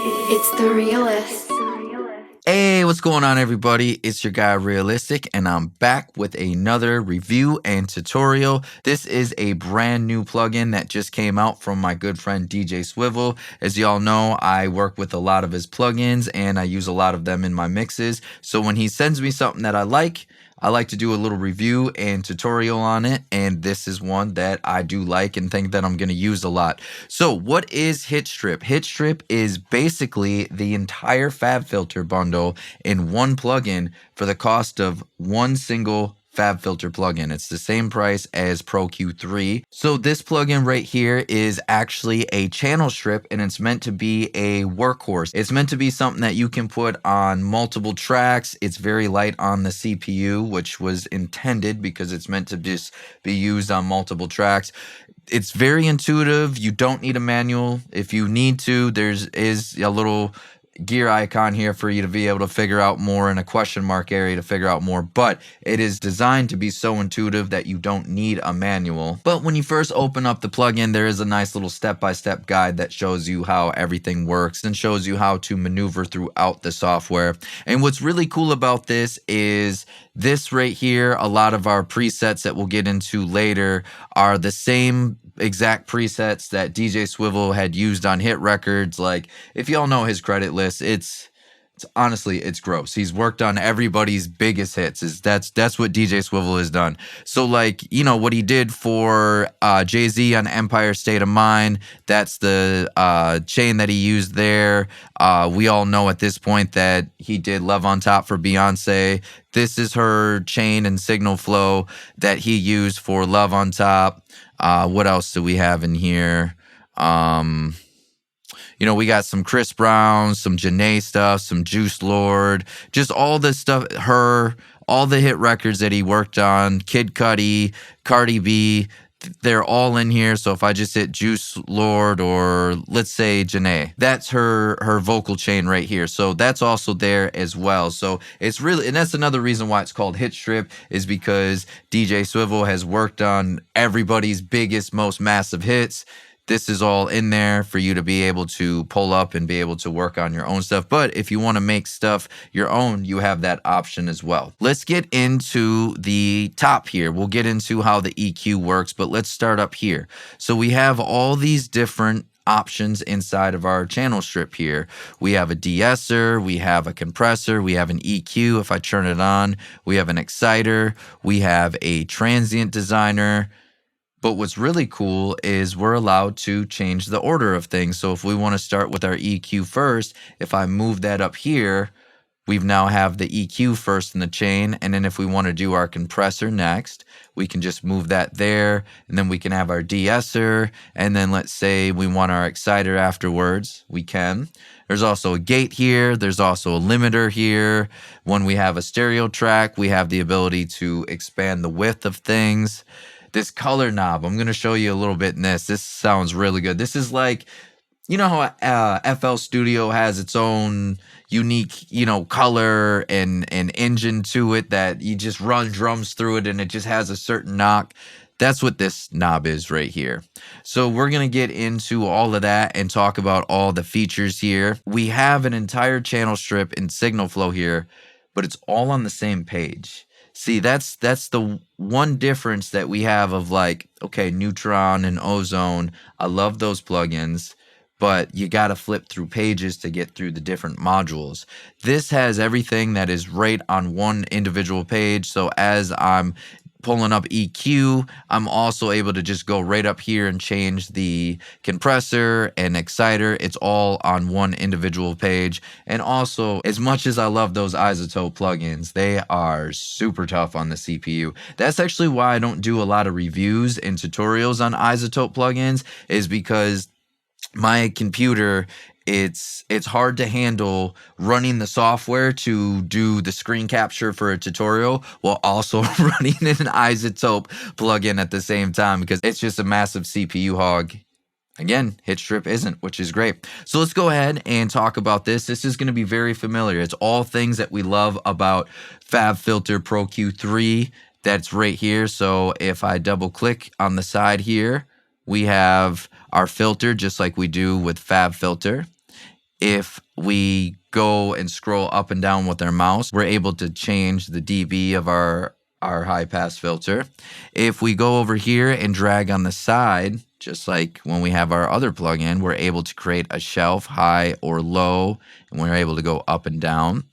It's the Realest. Hey, what's going on, everybody? It's your guy Realistic, and I'm back with another review and tutorial. This is a brand new plugin that just came out from my good friend DJ Swivel. As y'all know, I work with a lot of his plugins and I use a lot of them in my mixes. So when he sends me something that I like to do a little review and tutorial on it, and this is one that I do like and think that I'm going to use a lot. So what is HitStrip? HitStrip is basically the entire FabFilter bundle in one plugin for the cost of one single FabFilter plugin. It's the same price as Pro Q3. So this plugin right here is actually a channel strip, and it's meant to be a workhorse. It's meant to be something that you can put on multiple tracks. It's very light on the CPU, which was intended because it's meant to just be used on multiple tracks. It's very intuitive. You don't need a manual. If you need to, is a little gear icon here for you to be able to figure out more, and a question mark area to figure out more, but it is designed to be so intuitive that you don't need a manual. But when you first open up the plugin, there is a nice little step-by-step guide that shows you how everything works and shows you how to maneuver throughout the software. And what's really cool about this is this right here, a lot of our presets that we'll get into later are the same exact presets that DJ Swivel had used on hit records. Like, if y'all know his credit list, it's honestly, it's gross. He's worked on everybody's biggest hits. That's what DJ Swivel has done. So, like, you know what he did for Jay-Z on Empire State of Mind, that's the chain that he used there. We all know at this point that he did Love on Top for Beyonce. This is her chain and signal flow that he used for Love on Top. What else do we have in here? You know, we got some Chris Brown, some Janae stuff, some Juice Lord, just all this stuff, all the hit records that he worked on, Kid Cudi, Cardi B, they're all in here. So if I just hit Juice Lord, or let's say Janae, that's her vocal chain right here. So that's also there as well. So it's really, and that's another reason why it's called HitStrip, is because DJ Swivel has worked on everybody's biggest, most massive hits. This is all in there for you to be able to pull up and be able to work on your own stuff. But if you want to make stuff your own, you have that option as well. Let's get into the top here. We'll get into how the EQ works, but let's start up here. So we have all these different options inside of our channel strip here. We have a De-Esser, we have a compressor, we have an EQ. If I turn it on, we have an exciter, we have a transient designer. But what's really cool is we're allowed to change the order of things. So if we want to start with our EQ first, if I move that up here, we now have the EQ first in the chain. And then if we want to do our compressor next, we can just move that there. And then we can have our De-Esser. And then let's say we want our exciter afterwards, we can. There's also a gate here. There's also a limiter here. When we have a stereo track, we have the ability to expand the width of things. This color knob, I'm going to show you a little bit in this. This sounds really good. This is like, you know how FL Studio has its own unique, color and engine to it that you just run drums through it and it just has a certain knock. That's what this knob is right here. So we're going to get into all of that and talk about all the features here. We have an entire channel strip and signal flow here, but it's all on the same page. See, that's the one difference that we have of, like, okay, Neutron and Ozone. I love those plugins, but you got to flip through pages to get through the different modules. This has everything that is right on one individual page. So as I'm pulling up EQ, I'm also able to just go right up here and change the compressor and exciter. It's all on one individual page. And also, as much as I love those iZotope plugins, they are super tough on the CPU. That's actually why I don't do a lot of reviews and tutorials on iZotope plugins, is because my computer, it's hard to handle running the software to do the screen capture for a tutorial while also running an iZotope plugin at the same time, because it's just a massive CPU hog. Again, HitStrip isn't, which is great. So let's go ahead and talk about this. This is going to be very familiar. It's all things that we love about FabFilter Pro Q3. That's right here. So if I double click on the side here, we have our filter just like we do with FabFilter. if we go and scroll up and down with our mouse, we're able to change the dB of our high pass filter. If we go over here and drag on the side, just like when we have our other plugin, we're able to create a shelf, high or low, and we're able to go up and down.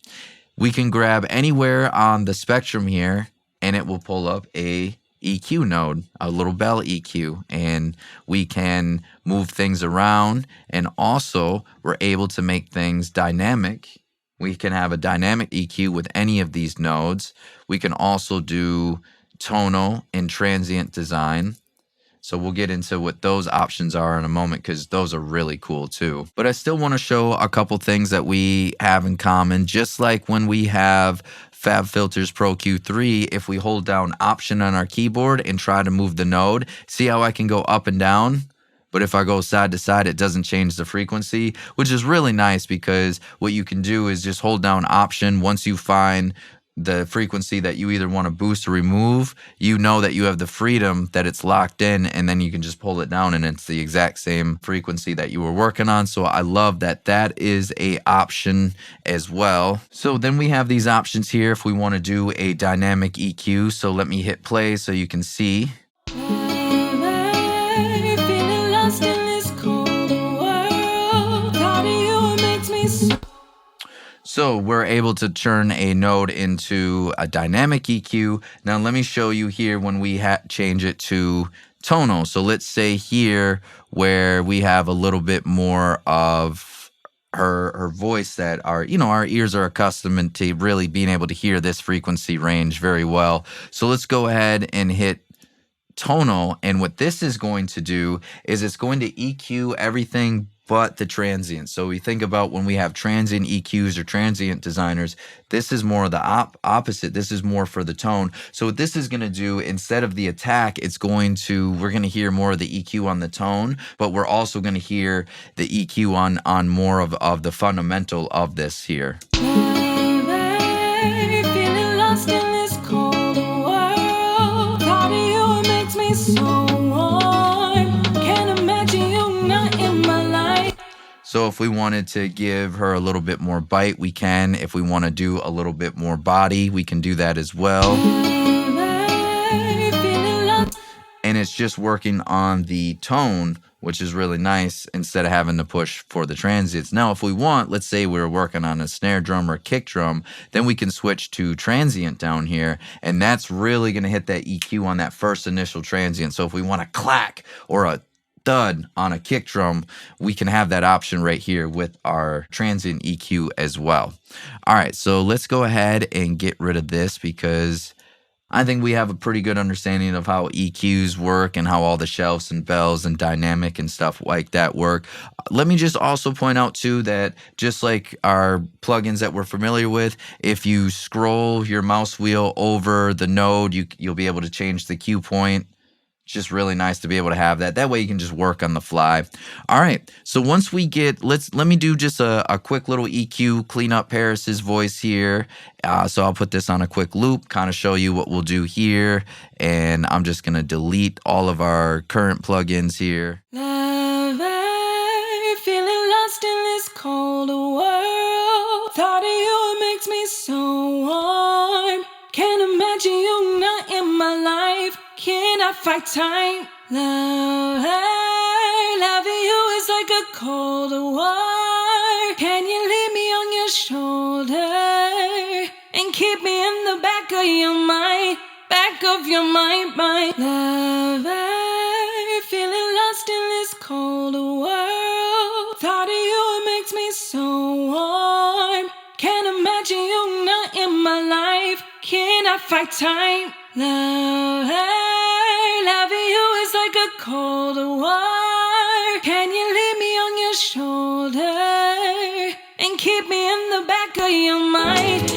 We can grab anywhere on the spectrum here, and it will pull up a EQ node, a little bell EQ, and we can move things around, and also we're able to make things dynamic. We can have a dynamic EQ with any of these nodes. We can also do tonal and transient design. So we'll get into what those options are in a moment because those are really cool too. But I still want to show a couple things that we have in common. Just like when we have FabFilters Pro Q3, if we hold down Option on our keyboard and try to move the node, see how I can go up and down? But if I go side to side, it doesn't change the frequency, which is really nice because what you can do is just hold down Option. Once you find the frequency that you either want to boost or remove, you know that you have the freedom that it's locked in, and then you can just pull it down and it's the exact same frequency that you were working on. So I love that that is a option as well. So then we have these options here if we want to do a dynamic EQ. So let me hit play so you can see. So we're able to turn a node into a dynamic EQ. Now let me show you here when we change it to tonal. So let's say here where we have a little bit more of her voice that our ears are accustomed to really being able to hear this frequency range very well. So let's go ahead and hit tonal, and what this is going to do is it's going to EQ everything but the transient. So we think about when we have transient EQs or transient designers, this is more the opposite. This is more for the tone. So what this is going to do, instead of the attack, we're going to hear more of the EQ on the tone, but we're also going to hear the EQ on more of the fundamental of this here. So if we wanted to give her a little bit more bite, we can. If we want to do a little bit more body, we can do that as well. And it's just working on the tone, which is really nice, instead of having to push for the transients. Now, if we want, let's say we're working on a snare drum or kick drum, then we can switch to transient down here, and that's really going to hit that EQ on that first initial transient. So if we want a clack or a thud on a kick drum, we can have that option right here with our transient EQ as well. All right, so let's go ahead and get rid of this because I think we have a pretty good understanding of how EQs work and how all the shelves and bells and dynamic and stuff like that work. Let me just also point out too that just like our plugins that we're familiar with, if you scroll your mouse wheel over the node, you'll be able to change the cue point. It's just really nice to be able to have that. That way you can just work on the fly. All right, so once we get, let me do just a quick little EQ, clean up Paris's voice here. So I'll put this on a quick loop, kind of show you what we'll do here. And I'm just gonna delete all of our current plugins here. Love, feeling lost in this cold world. Thought of you, it makes me so warm. Can't imagine you not in my life. Can I fight time? Love, loving you is like a cold war. Can you leave me on your shoulder and keep me in the back of your mind, mind. Love, feeling lost in this cold world. Thought of you, it makes me so warm. Can't imagine you not in my life. Can I fight time? Love, loving you is like a cold war. Can you leave me on your shoulder and keep me in the back of your mind,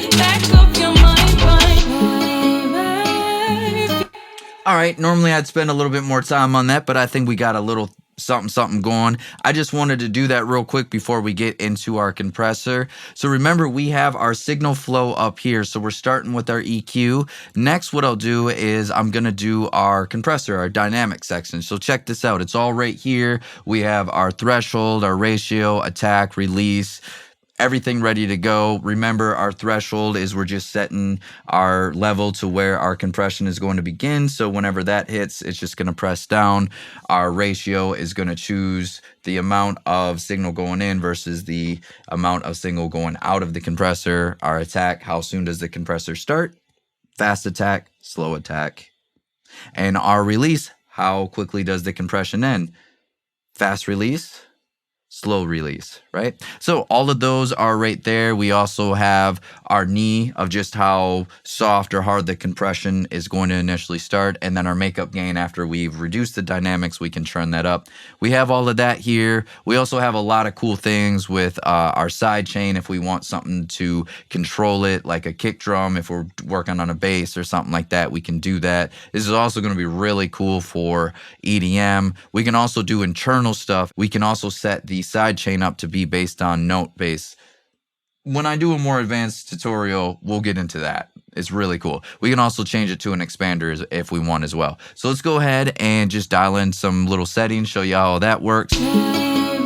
All right, normally I'd spend a little bit more time on that, but I think we got a little something going. I just wanted to do that real quick before we get into our compressor. So remember, we have our signal flow up here. So we're starting with our EQ. Next, what I'll do is I'm going to do our compressor, our dynamic section. So check this out. It's all right here. We have our threshold, our ratio, attack, release, everything ready to go. Remember, our threshold is we're just setting our level to where our compression is going to begin. So whenever that hits, it's just going to press down. Our ratio is going to choose the amount of signal going in versus the amount of signal going out of the compressor. Our attack, how soon does the compressor start? Fast attack, slow attack. And our release, how quickly does the compression end? Fast release, slow release, right? So all of those are right there. We also have our knee of just how soft or hard the compression is going to initially start, and then our makeup gain after we've reduced the dynamics, we can turn that up. We have all of that here. We also have a lot of cool things with our side chain if we want something to control it, like a kick drum. If we're working on a bass or something like that, we can do that. This is also going to be really cool for EDM. We can also do internal stuff. We can also set the side chain up to be based on note bass. When I do a more advanced tutorial, we'll get into that. It's really cool. We can also change it to an expander if we want as well. So let's go ahead and just dial in some little settings, show you how that works. Feeling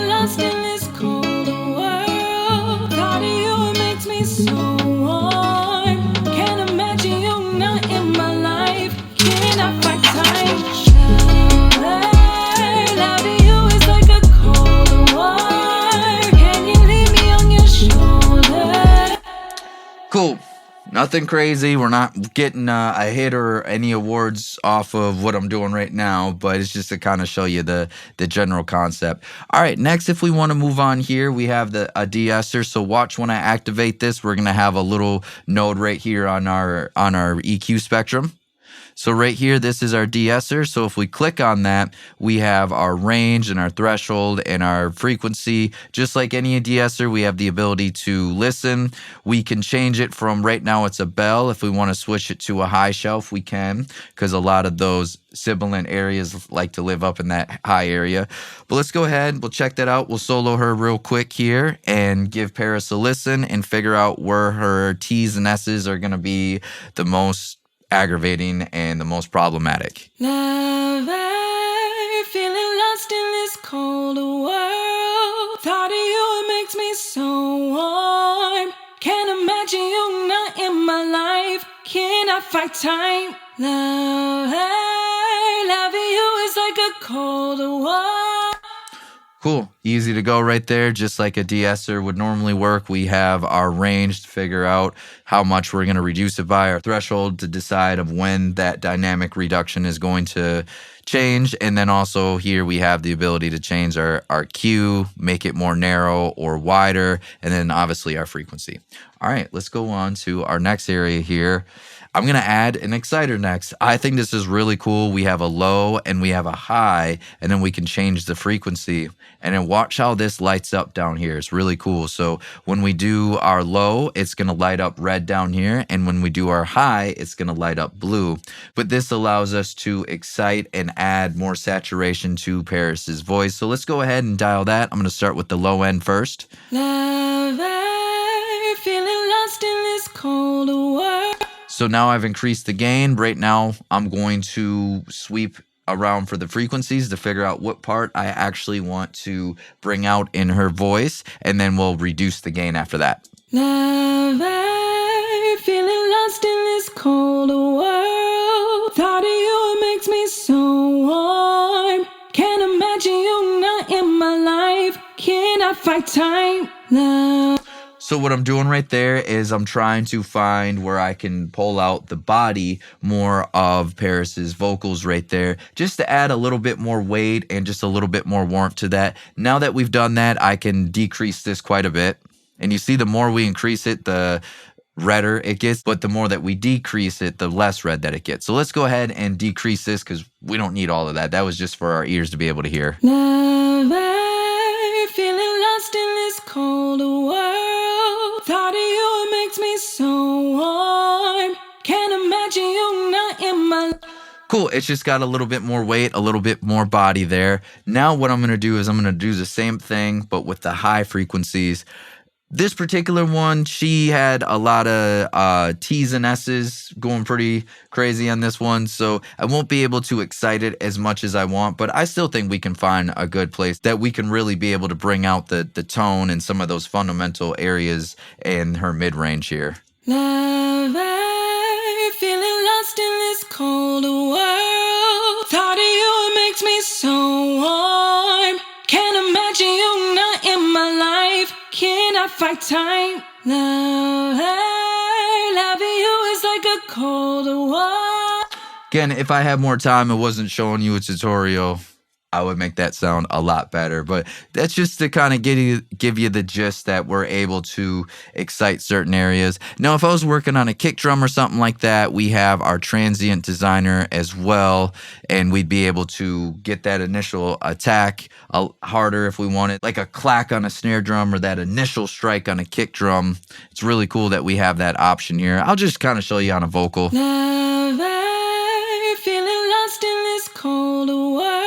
lost in this cold world. Thought of you, it makes me so warm. Can't imagine you not in my life. Cannot fight time. Loving you is like a cold war. Can you leave me on your shoulder? Cool. Nothing crazy. We're not getting a hit or any awards off of what I'm doing right now, but it's just to kind of show you the general concept. All right, next, if we want to move on here, we have a De-Esser. So watch when I activate this, we're going to have a little node right here on our EQ spectrum. So right here, this is our De-Esser. So if we click on that, we have our range and our threshold and our frequency. Just like any De-Esser, we have the ability to listen. We can change it from right now it's a bell. If we want to switch it to a high shelf, we can, because a lot of those sibilant areas like to live up in that high area. But let's go ahead. We'll check that out. We'll solo her real quick here and give Paris a listen and figure out where her T's and S's are going to be the most aggravating and the most problematic. Lover, feeling lost in this cold world. Thought of you, it makes me so warm. Can't imagine you not in my life. Cannot fight time. Lover, loving you is like a cold war. Cool. Easy to go right there, just like a De-Esser would normally work. We have our range to figure out how much we're going to reduce it by, our threshold to decide of when that dynamic reduction is going to change. And then also here we have the ability to change our Q, make it more narrow or wider, and then obviously our frequency. All right, let's go on to our next area here. I'm going to add an exciter next. I think this is really cool. We have a low and we have a high, and then we can change the frequency. And then watch how this lights up down here. It's really cool. So when we do our low, it's going to light up red down here. And when we do our high, it's going to light up blue. But this allows us to excite and add more saturation to Paris's voice. So let's go ahead and dial that. I'm going to start with the low end first. Lover, feeling lost in this cold world. So now I've increased the gain. Right now, I'm going to sweep around for the frequencies to figure out what part I actually want to bring out in her voice, and then we'll reduce the gain after that. Lover, feeling lost in this cold world. Thought of you, it makes me so warm. Can't imagine you not in my life. Cannot fight time. Love. So what I'm doing right there is I'm trying to find where I can pull out the body more of Paris's vocals right there, just to add a little bit more weight and just a little bit more warmth to that. Now that we've done that, I can decrease this quite a bit. And you see, the more we increase it, the redder it gets, but the more that we decrease it, the less red that it gets. So let's go ahead and decrease this because we don't need all of that. That was just for our ears to be able to hear. Lover, feeling lost in this cold world. Thought of you, it makes me so warm. Can't imagine you not in my. Cool. It's just got a little bit more weight, a little bit more body there. Now what I'm going to do is I'm going to do the same thing, but with the high frequencies. This particular one, she had a lot of T's and S's going pretty crazy on this one, so I won't be able to excite it as much as I want, but I still think we can find a good place that we can really be able to bring out the tone and some of those fundamental areas in her mid-range here. Love, I feeling lost in this cold world. Thought of you, it makes me so warm. Can't imagine you not in my life. Cannot fight time. Love, loving you is like a cold war. Again, if I had more time and wasn't showing you a tutorial, I would make that sound a lot better. But that's just to kind of give you the gist that we're able to excite certain areas. Now, if I was working on a kick drum or something like that, we have our transient designer as well, and we'd be able to get that initial attack harder if we wanted, like a clack on a snare drum or that initial strike on a kick drum. It's really cool that we have that option here. I'll just kind of show you on a vocal. Love, I feeling lost in this cold world.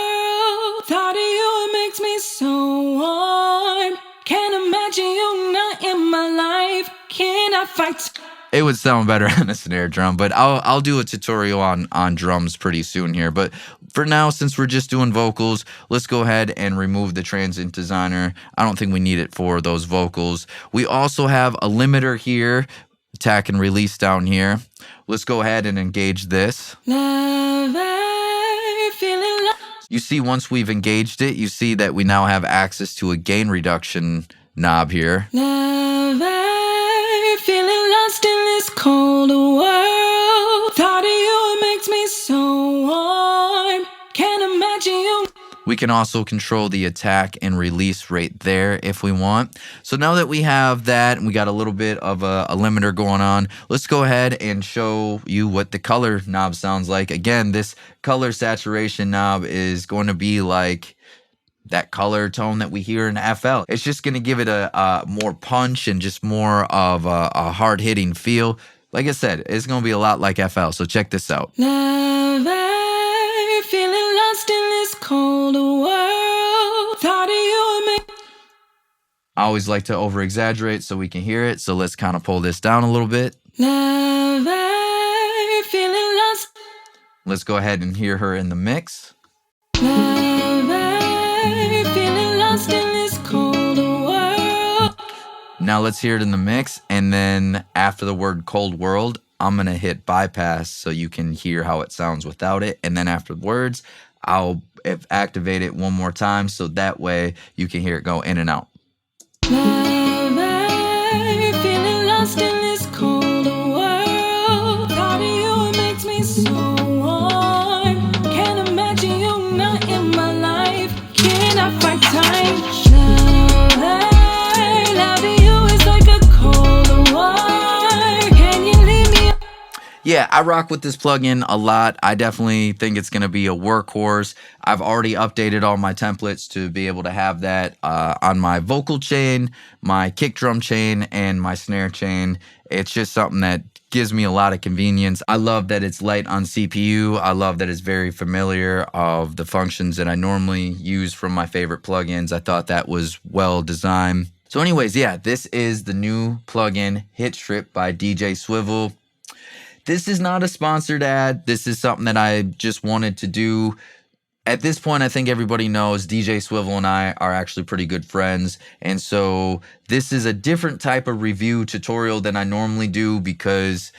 Thought of you, it makes me so warm. Can't imagine you not in my life. Cannot fight. It would sound better on a snare drum, but I'll do a tutorial on drums pretty soon here. But for now, since we're just doing vocals, let's go ahead and remove the transient designer. I don't think we need it for those vocals. We also have a limiter here, attack and release down here. Let's go ahead and engage this. Love, I feeling lost. You see, once we've engaged it, you see that we now have access to a gain reduction knob here. Love, I feeling lost in this cold world. Thought of you, it makes me so warm. Can't imagine you. We can also control the attack and release right there if we want. So now that we have that and we got a little bit of a limiter going on, let's go ahead and show you what the color knob sounds like. Again, this color saturation knob is going to be like that color tone that we hear in FL. It's just going to give it a more punch and just more of a hard-hitting feel. Like I said, it's going to be a lot like FL, so check this out. Love, I feeling lost in this cold world. Thought of you, it makes. I always like to over-exaggerate so we can hear it, so let's kind of pull this down a little bit. Love, I feeling lost. Let's go ahead and hear her in the mix. Love, I feeling lost in this cold world. Now let's hear it in the mix, and then after the word cold world, I'm going to hit bypass so you can hear how it sounds without it. And then afterwards, I'll activate it one more time so that way you can hear it go in and out. Love, I feeling lost in this cold world. Thought of you, it makes me so warm. Can't imagine you not in my life. Cannot fight time. Love, I loving you is like a cold war. Can you leave me? Yeah, I rock with this plugin a lot. I definitely think it's going to be a workhorse. I've already updated all my templates to be able to have that on my vocal chain, my kick drum chain, and my snare chain. It's just something that gives me a lot of convenience. I love that it's light on CPU. I love that it's very familiar of the functions that I normally use from my favorite plugins. I thought that was well designed. So anyways, yeah, this is the new plugin, HitStrip by DJ Swivel. This is not a sponsored ad. This is something that I just wanted to do. At this point, I think everybody knows DJ Swivel and I are actually pretty good friends. And so this is a different type of review tutorial than I normally do, because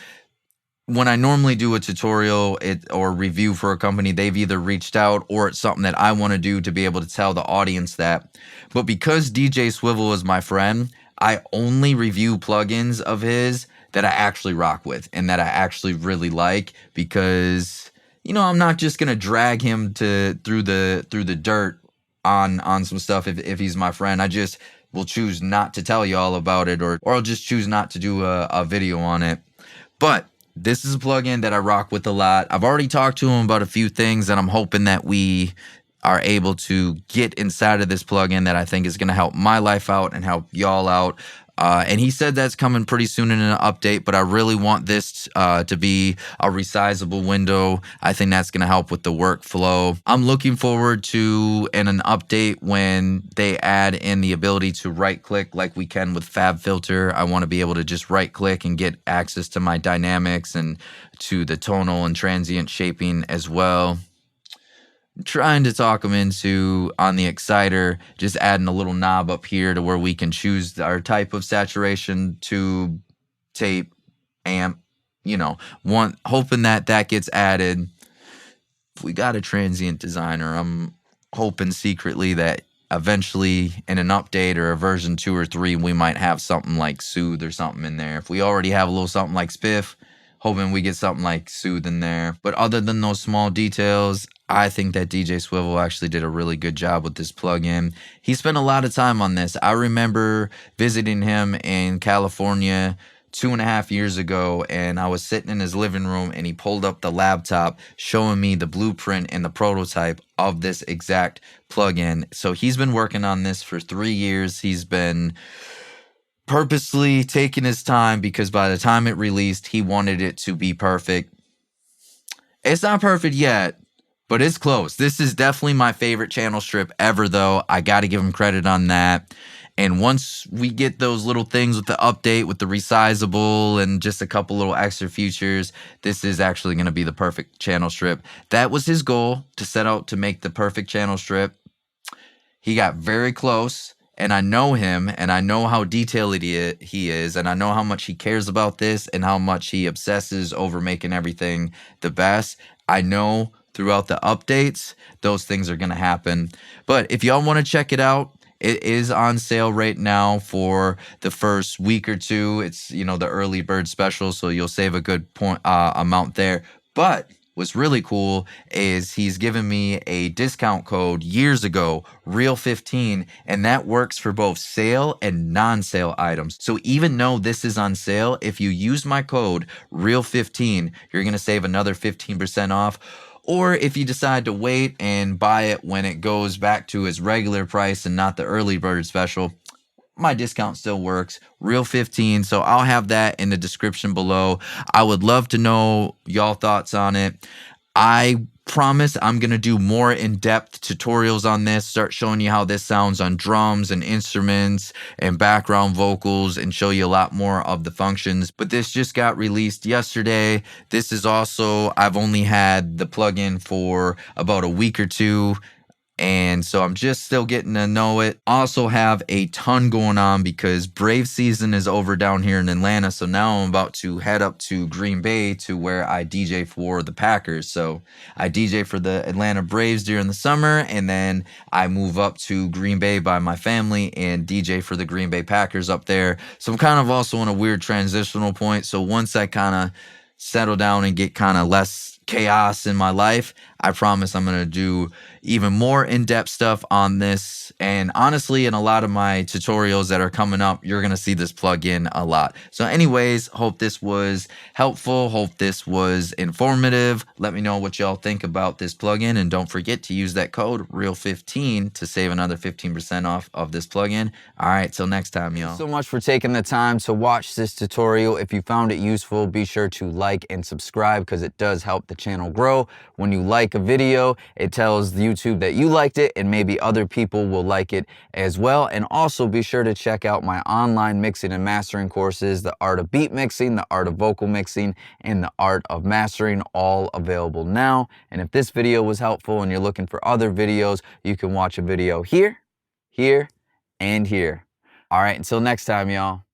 when I normally do a tutorial or review for a company, they've either reached out or it's something that I want to do to be able to tell the audience that. But because DJ Swivel is my friend, I only review plugins of his that I actually rock with and that I actually really like, because, you know, I'm not just gonna drag him through the dirt on some stuff if he's my friend. I just will choose not to tell you all about it, or I'll just choose not to do a video on it. But this is a plugin that I rock with a lot. I've already talked to him about a few things, and I'm hoping that we are able to get inside of this plugin that I think is going to help my life out and help y'all out. And he said that's coming pretty soon in an update, but I really want this to be a resizable window. I think that's going to help with the workflow. I'm looking forward to an update when they add in the ability to right click like we can with FabFilter. I want to be able to just right click and get access to my dynamics and to the tonal and transient shaping as well. Trying to talk them into, on the exciter, just adding a little knob up here to where we can choose our type of saturation, tube, tape, amp, you know, hoping that gets added. If we got a transient designer, I'm hoping secretly that eventually in an update or a version 2 or 3, we might have something like Soothe or something in there. If we already have a little something like Spiff, hoping we get something like Soothe in there. But other than those small details, I think that DJ Swivel actually did a really good job with this plugin. He spent a lot of time on this. I remember visiting him in California 2.5 years ago, and I was sitting in his living room, and he pulled up the laptop showing me the blueprint and the prototype of this exact plugin. So he's been working on this for 3 years. He's been purposely taking his time because by the time it released, he wanted it to be perfect. It's not perfect yet, but it's close. This is definitely my favorite channel strip ever, though. I got to give him credit on that. And once we get those little things with the update, with the resizable and just a couple little extra features, this is actually going to be the perfect channel strip. That was his goal, to set out to make the perfect channel strip. He got very close. And I know him, and I know how detailed he is, and I know how much he cares about this and how much he obsesses over making everything the best. I know throughout the updates, those things are going to happen. But if y'all want to check it out, it is on sale right now for the first week or two. It's, you know, the early bird special, so you'll save a good amount there. But what's really cool is he's given me a discount code years ago, Real15, and that works for both sale and non-sale items. So even though this is on sale, if you use my code Real15, you're going to save another 15% off. Or if you decide to wait and buy it when it goes back to its regular price and not the early bird special, my discount still works, Real15. So I'll have that in the description below. I would love to know y'all thoughts on it. I promise I'm going to do more in-depth tutorials on this, start showing you how this sounds on drums and instruments and background vocals, and show you a lot more of the functions. But this just got released yesterday. This is also, I've only had the plugin for about a week or two, and so I'm just still getting to know it. Also have a ton going on because Brave season is over down here in Atlanta. So now I'm about to head up to Green Bay to where I DJ for the Packers. So I DJ for the Atlanta Braves during the summer, and then I move up to Green Bay by my family and DJ for the Green Bay Packers up there. So I'm kind of also in a weird transitional point. So once I kind of settle down and get kind of less chaos in my life, I promise I'm going to do even more in-depth stuff on this. And honestly, in a lot of my tutorials that are coming up, you're going to see this plugin a lot. So anyways, hope this was helpful. Hope this was informative. Let me know what y'all think about this plugin. And don't forget to use that code REAL15 to save another 15% off of this plugin. All right, till next time, y'all. Thanks so much for taking the time to watch this tutorial. If you found it useful, be sure to like and subscribe because it does help the channel grow. When you like a video, it tells YouTube that you liked it, and maybe other people will like it as well. And also be sure to check out my online mixing and mastering courses, the art of beat mixing, the art of vocal mixing, and the art of mastering, all available now. And if this video was helpful and you're looking for other videos, you can watch a video here, here, and here. All right, until next time, y'all.